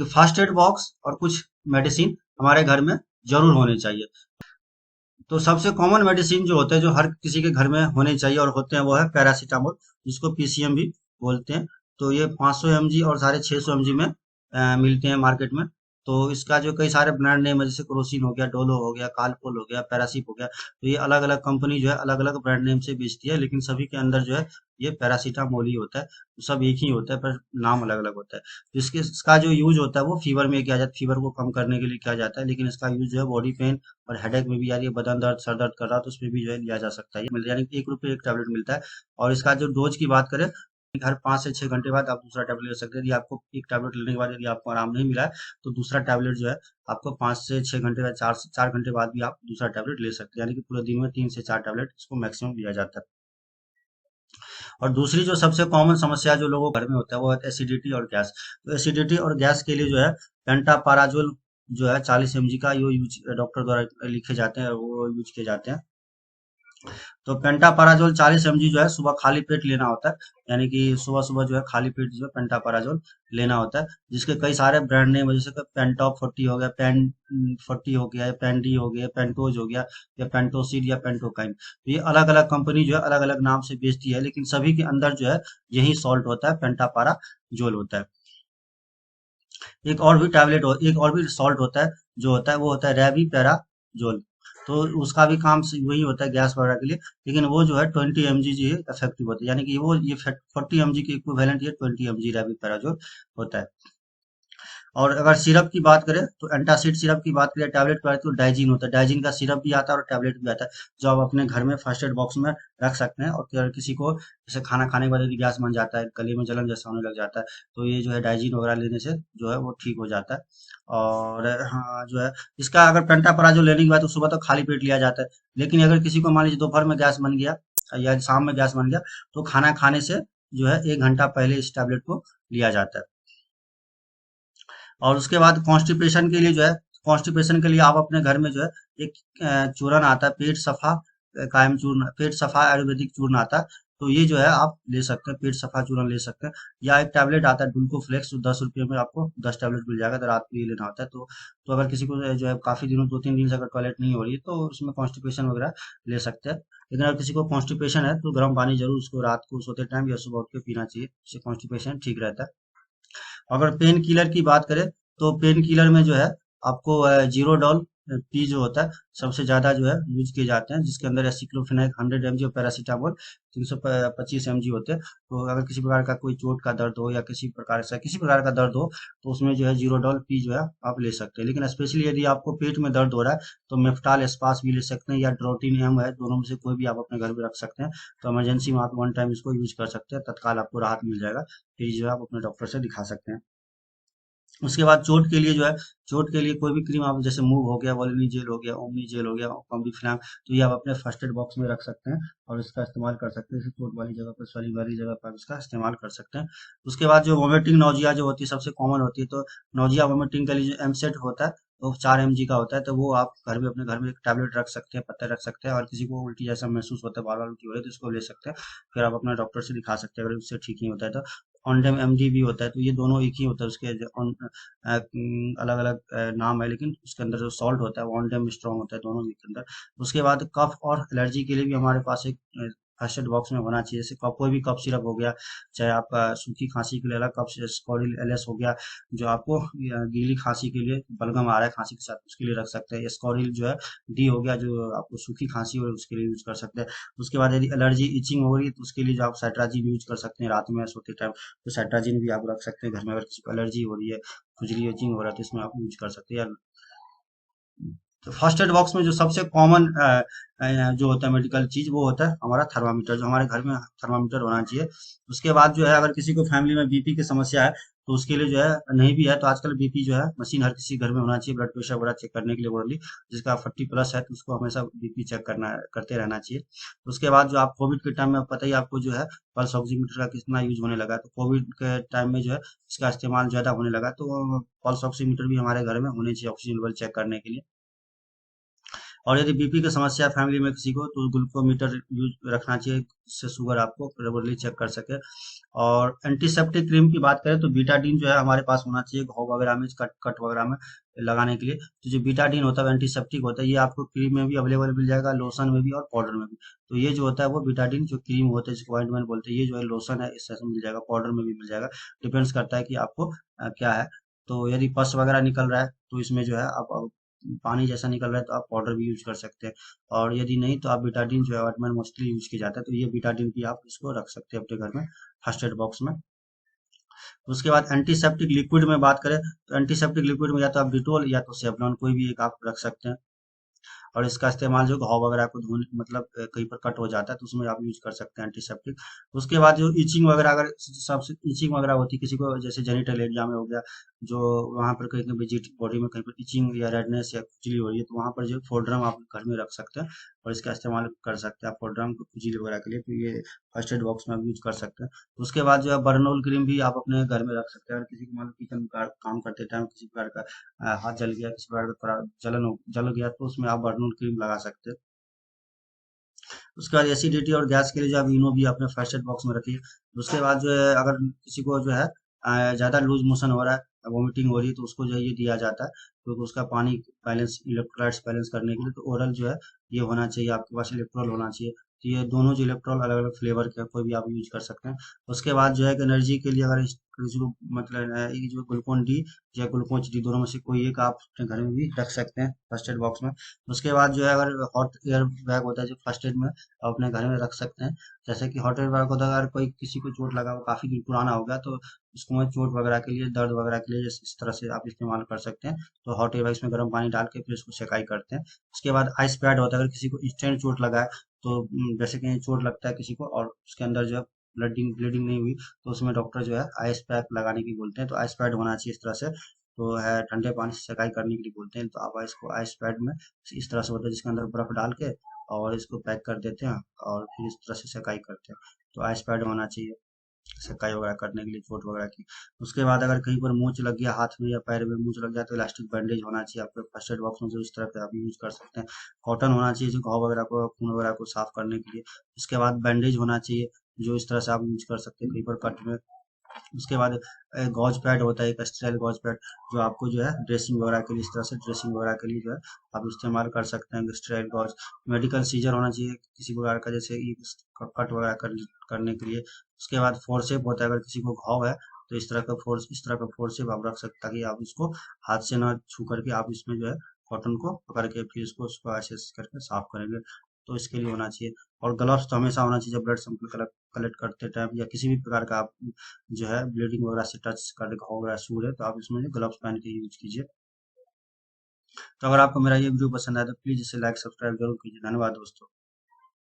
First aid box और कुछ medicine हमारे घर में जरूर होने चाहिए। तो सबसे कॉमन मेडिसिन जो होते हैं, जो हर किसी के घर में होने चाहिए और होते हैं, वो है पैरासीटामोल, जिसको पीसीएम भी बोलते हैं। तो ये 500 mg और 650 mg में मिलते हैं मार्केट में। तो इसका जो कई सारे ब्रांड नेम है, जैसे क्रोसिन हो गया, डोलो हो गया, कालपोल हो गया, पैरासिप हो गया। तो ये अलग अलग कंपनी जो है अलग अलग ब्रांड नेम से बेचती है, लेकिन सभी के अंदर जो है ये पैरासीटामोल ही होता है। तो सब एक ही होता है, पर नाम अलग अलग होता है। तो इसका जो यूज होता है वो फीवर में किया जाता है, फीवर को कम करने के लिए किया जाता है। लेकिन इसका यूज जो है बॉडी पेन और हेडेक में भी, यार ये बदन दर्द सर दर्द कर रहा है तो उसमें भी जो है लिया जा सकता है। ये यानी 1 रुपये एक टैबलेट मिलता है। और इसका जो डोज की बात करें, हर 5 से 6 घंटे बाद आप दूसरा टैबलेट ले सकते हैं। यदि आपको एक टैबलेट लेने के बाद यदि आपको आराम नहीं मिला है, तो दूसरा टैबलेट जो है आपको 5 से 6 घंटे बाद, 4 से 4 घंटे बाद भी आप दूसरा टैबलेट ले सकते हैं। यानी कि पूरे दिन में 3 से 4 टैबलेट इसको मैक्सिमम दिया जाता है। और दूसरी जो सबसे कॉमन समस्या जो लोगों के घर में होता है वो है एसिडिटी और गैस। तो एसिडिटी और गैस के लिए जो है पेंटापाराजोल जो है 40 mg का, यो यूज डॉक्टर द्वारा लिखे जाते हैं, वो यूज किए जाते हैं। तो पेंटापाराजोल 40 mg जो है सुबह खाली पेट लेना होता है। यानी कि सुबह सुबह जो है खाली पेट जो है पेंटापाराजोल लेना होता है, जिसके कई सारे ब्रांड नेम है, जैसे कि पेंटॉप 40 हो गया, पेन 40 हो गया, पेन डी हो गया, पेंटोज हो गया, या पेंटोसिड या पेंटोकाइन। तो ये अलग अलग कंपनी जो है अलग अलग नाम से बेचती है, लेकिन सभी के अंदर जो है यही सॉल्ट होता है, पेंटापाराजोल होता है। एक और भी सॉल्ट होता है, जो होता है वो होता है रेवी पैराजोल। तो उसका भी काम वही होता है गैस वगैरह के लिए। लेकिन वो जो है 20 mg जी इफेक्टिव होता है, यानी कि वो ये 40 mg के इक्विवेलेंट ये 20 mg रेवी पैराजोल होता है। और अगर सिरप की बात करें, तो एंटासिड सिरप की बात करें, टैबलेट की बात करें, तो डाइजीन होता है। डाइजीन का सिरप भी आता है और टैबलेट भी आता है, जो आप अपने घर में फर्स्ट एड बॉक्स में रख सकते हैं। और अगर किसी को जैसे खाना खाने के बाद यदि गैस बन जाता है, गले में जलन जैसा होने लग जाता है, तो ये जो है डाइजीन वगैरह लेने से जो है वो ठीक हो जाता है। और हाँ जो है, इसका अगर पेंटापराजोल लेने के बाद तो सुबह तो खाली पेट लिया जाता है। लेकिन अगर किसी को मान लीजिए दोपहर में गैस बन गया या शाम में गैस बन गया, तो खाना खाने से जो है 1 घंटा पहले इस टैबलेट को लिया जाता है। और उसके बाद कॉन्स्टिपेशन के लिए जो है, कॉन्स्टिपेशन के लिए आप अपने घर में जो है एक चूरन आता है, पेट सफा कायम चूर्ण, पेट सफा आयुर्वेदिक चूर्ण आता है। तो ये जो है आप ले सकते हैं, पेट सफा चूर्ण ले सकते हैं। या एक टैबलेट आता है डुल्को फ्लेक्स, जो 10 रुपये में आपको 10 टैबलेट मिल जाएगा, तो रात को ये लेना होता है। तो अगर किसी को जो है काफी दिनों 2-3 दिन से अगर टॉयलेट नहीं हो रही है, तो उसमें कॉन्स्टिपेशन वगैरह ले सकते हैं। लेकिन अगर किसी को कॉन्स्टिपेशन है, तो गर्म पानी जरूर उसको रात को सोते टाइम या सुबह उठ के पीना चाहिए, इससे कॉन्स्टिपेशन ठीक रहता है। अगर पेन किलर की बात करें, तो पेन किलर में जो है आपको जीरोडॉल पी जो होता है सबसे ज्यादा जो है यूज किए जाते हैं, जिसके अंदर एसिक्लोफेनाक 100 mg और पैरासीटामोल 325 mg होते हैं। तो अगर किसी प्रकार का कोई चोट का दर्द हो या किसी प्रकार का दर्द हो, तो उसमें जो है जीरोडॉल पी जो है आप ले सकते हैं। लेकिन स्पेशली यदि आपको पेट में दर्द हो रहा है, तो मेफ्टाल एस्पास भी ले सकते हैं, या ड्रोटिन एम है, दोनों में से कोई भी आप अपने घर में रख सकते हैं। तो इमरजेंसी में आप 1 टाइम इसको यूज कर सकते हैं, तत्काल आपको राहत मिल जाएगा। फिर जो है आप अपने डॉक्टर से दिखा सकते हैं। उसके बाद चोट के लिए जो है, चोट के लिए कोई भी क्रीम आप, जैसे मूव हो गया, वोलिनी जेल हो गया, ओमनी जेल हो गया, कॉम्बीफ्लैम, तो ये आप अपने फर्स्ट एड बॉक्स में रख सकते हैं और इसका इस्तेमाल कर सकते हैं। जैसे चोट वाली जगह पर, swelling वाली जगह पर इसका इस्तेमाल कर सकते हैं। उसके बाद जो वोमिटिंग नौजिया जो होती है सबसे कॉमन होती है, तो नौजिया वोमिटिंग के लिए जो एमसेट होता है, वो 4 mg का होता है। तो वो आप घर में अपने घर में एक टैबलेट रख सकते हैं, पत्ते रख सकते हैं। और किसी को उल्टी जैसा महसूस होता है, बार बार उल्टी हो रही है, तो इसको ले सकते हैं। फिर आप अपने डॉक्टर से दिखा सकते हैं, अगर उससे ठीक नहीं होता है तो। ऑनडेम एमडी भी होता है, तो ये दोनों एक ही होता है। उसके अलग अलग नाम है, लेकिन उसके अंदर जो सॉल्ट होता है वो ऑन टाइम स्ट्रॉन्ग होता है दोनों के अंदर। उसके बाद कफ और एलर्जी के लिए भी हमारे पास एक फर्स्ट एड बॉक्स में होना चाहिए। जैसे कफ, कोई भी कफ सिरप हो गया, चाहे आपका सूखी खांसी के लिए अलग कफ स्कोरिल एलएस हो गया, जो आपको गीली खांसी के लिए बलगम आ रहा है खांसी के साथ, उसके लिए रख सकते हैं। स्कोरिल जो है डी हो गया, जो आपको सूखी खांसी हो रही है उसके लिए यूज कर सकते हैं। उसके बाद यदि एलर्जी इचिंग हो रही है, तो उसके लिए जो आप साइट्राजिन यूज कर सकते हैं रात में सोते टाइम, तो साइट्राजिन भी आप रख सकते हैं घर में। अगर किसी को एलर्जी हो रही है, खुजली इचिंग हो रहा है, तो इसमें आप यूज कर सकते हैं। तो फर्स्ट एड बॉक्स में जो सबसे कॉमन जो होता है मेडिकल चीज, वो होता है हमारा थर्मामीटर, जो हमारे घर में थर्मामीटर होना चाहिए। उसके बाद जो है, अगर किसी को फैमिली में बीपी की समस्या है, तो उसके लिए जो है नहीं भी है तो आजकल बीपी जो है मशीन हर किसी घर में होना चाहिए, ब्लड प्रेशर वगैरह चेक करने के लिए बोली, जिसका 40+ है, तो उसको हमेशा बीपी चेक करते रहना चाहिए। उसके बाद जो आप कोविड के टाइम में पता ही आपको जो है पल्स ऑक्सीमीटर का कितना यूज होने लगा है, तो कोविड के टाइम में जो है इसका इस्तेमाल ज्यादा होने लगा, तो पल्स ऑक्सीमीटर भी हमारे घर में होने चाहिए ऑक्सीजन लेवल चेक करने के लिए। और यदि बीपी की समस्या है फैमिली में किसी को तो ग्लूकोमीटर यूज रखना चाहिए, जिससे शुगर आपको रेगुलरली चेक कर सके। और एंटीसेप्टिक क्रीम की बात करें तो बीटाडीन जो है हमारे पास होना चाहिए घाव वगैरह में, कट कट वगैरह में लगाने के लिए। तो जो बीटाडीन होता है एंटीसेप्टिक होता है, ये आपको क्रीम में भी अवेलेबल मिल जाएगा, लोशन में भी और पाउडर में भी। तो ये जो होता है वो बीटाडीन जो क्रीम होता है जिसको ऑइंटमेंट बोलते हैं, ये जो है लोशन है इससे मिल जाएगा, पाउडर में भी मिल जाएगा। डिपेंड्स करता है कि आपको क्या है। तो यदि पस वगैरह निकल रहा है तो इसमें जो है आप पानी जैसा निकल रहा है तो आप पाउडर भी यूज कर सकते हैं। और यदि नहीं तो आप बीटाडीन जो है ऑइंटमेंट मोस्टली यूज किया जाता है, तो ये बीटाडीन भी आप इसको रख सकते हैं अपने घर में फर्स्ट एड बॉक्स में। उसके बाद एंटीसेप्टिक लिक्विड में बात करें तो एंटीसेप्टिक लिक्विड में या तो आप डिटोल या तो सेवलॉन कोई भी एक आप रख सकते हैं। और इसका इस्तेमाल जो घाव वगैरह को धोने मतलब कहीं पर कट हो जाता है तो उसमें आप यूज कर सकते हैं एंटीसेप्टिक। उसके बाद जो इचिंग वगैरह अगर सबसे इचिंग वगैरह होती है किसी को, जैसे जेनिटल एरिया में हो गया, जो वहाँ पर कहीं कहीं विजिट बॉडी में कहीं पर इचिंग या रेडनेस या खुजली हो रही है, तो वहाँ पर जो फोड्रम आप घर में रख सकते हैं और इसका इस्तेमाल कर सकते हैं आप फोड्रम को खुजली वगैरह के लिए। तो ये फर्स्ट एड बॉक्स में आप यूज कर सकते हैं। उसके बाद जो है बर्नोल क्रीम भी आप अपने घर में रख सकते हैं। अगर किसी को मान लो किचन का काम करते टाइम किसी प्रकार का हाथ जल गया, किसी प्रकार का थोड़ा जल गया, तो उसमें आप बर्नोल क्रीम लगा सकते हैं। उसके बाद एसिडिटी और गैस के लिए जो आप इनो भी अपने फर्स्ट एड बॉक्स में रखिए। उसके बाद जो है अगर किसी को जो है ज़्यादा लूज मोशन हो रहा है, वोमिटिंग हो रही है, तो उसको जो है ये दिया जाता है क्योंकि उसका पानी बैलेंस, इलेक्ट्रोलाइट्स बैलेंस करने के लिए। तो ओरल जो है ये होना चाहिए, आपके पास इलेक्ट्रॉल होना चाहिए। तो ये दोनों जो इलेक्ट्रॉल अलग अलग फ्लेवर के हैं, कोई भी आप यूज कर सकते हैं। उसके बाद जो है कि एनर्जी के लिए अगर किसी को मतलब ये जो ग्लूकोन डी या ग्लूकोज डी दोनों में से कोई एक आप अपने घर में भी रख सकते हैं फर्स्ट एड बॉक्स में। उसके बाद जो है अगर हॉट एयर बैग होता है जो फर्स्ट एड में आप अपने घर में रख सकते हैं। जैसे कि हॉट एयर बैग होता है अगर कोई किसी को चोट लगा हो, काफी दिन पुराना हो गया, तो उसको मैं चोट वगैरह के लिए, दर्द वगैरह के लिए इस तरह से आप इस्तेमाल कर सकते हैं। तो हॉट एयर बैग में गर्म पानी डाल के फिर उसको सेकाई करते हैं। उसके बाद आइस पैड होता है, अगर किसी को इंस्टेंट चोट लगा है तो जैसे कि चोट लगता है किसी को और उसके अंदर जो है ब्लडिंग ब्लीडिंग नहीं हुई, तो उसमें डॉक्टर जो है आइस पैक लगाने की बोलते हैं। तो आइस पैड होना चाहिए इस तरह से। तो है ठंडे पानी से सेकाई करने के लिए बोलते हैं। तो आप इसको आइस पैड में इस तरह से होता है जिसके अंदर बर्फ डाल के और इसको पैक कर देते हैं और फिर इस तरह से सेकाई करते हैं। तो आइस पैड होना चाहिए सेकाई वगैरह करने के लिए चोट वगैरह की। उसके बाद अगर कहीं पर मोच लग गया, हाथ में या पैर में मोच लग गया, तो इलास्टिक बैंडेज होना चाहिए आपके फर्स्ट एड बॉक्स में, जो इस तरह पे आप यूज कर सकते हैं। कॉटन होना चाहिए जो घाव वगैरह को, खून वगैरह को साफ करने के लिए। उसके बाद बैंडेज होना चाहिए जो इस तरह से आप यूज कर सकते हैं कहीं पर कट में। उसके बाद गॉज पैड होता है, एक स्टेराइल गॉज पैड, जो आपको जो है ड्रेसिंग वगैरह के लिए, इस तरह से ड्रेसिंग वगैरह के लिए जो है आप इस्तेमाल कर सकते हैं स्टेराइल गॉज। मेडिकल सीजर होना चाहिए किसी प्रकार का, जैसे कट वगैरह करने के लिए। उसके बाद फोर्सेप होता है, अगर किसी को घाव है तो इस तरह का फोर्सेप आप रख सकते हैं ताकि आप इसको हाथ से ना छू करके आप इसमें जो है कॉटन को पकड़ के फिर इसको उसको ऐसे करके साफ करेंगे। तो इसके लिए होना चाहिए। और ग्लव्स तो हमेशा होना चाहिए जब ब्लड सैंपल कलेक्ट कलेक्ट करते टाइम या किसी भी प्रकार का आप जो है ब्लीडिंग वगैरह से टच कर घाव वगैरह सूर है, तो आप इसमें ग्लव्स पहन के यूज कीजिए। तो अगर आपको मेरा ये वीडियो पसंद आया तो प्लीज इसे लाइक सब्सक्राइब जरूर कीजिए। धन्यवाद दोस्तों।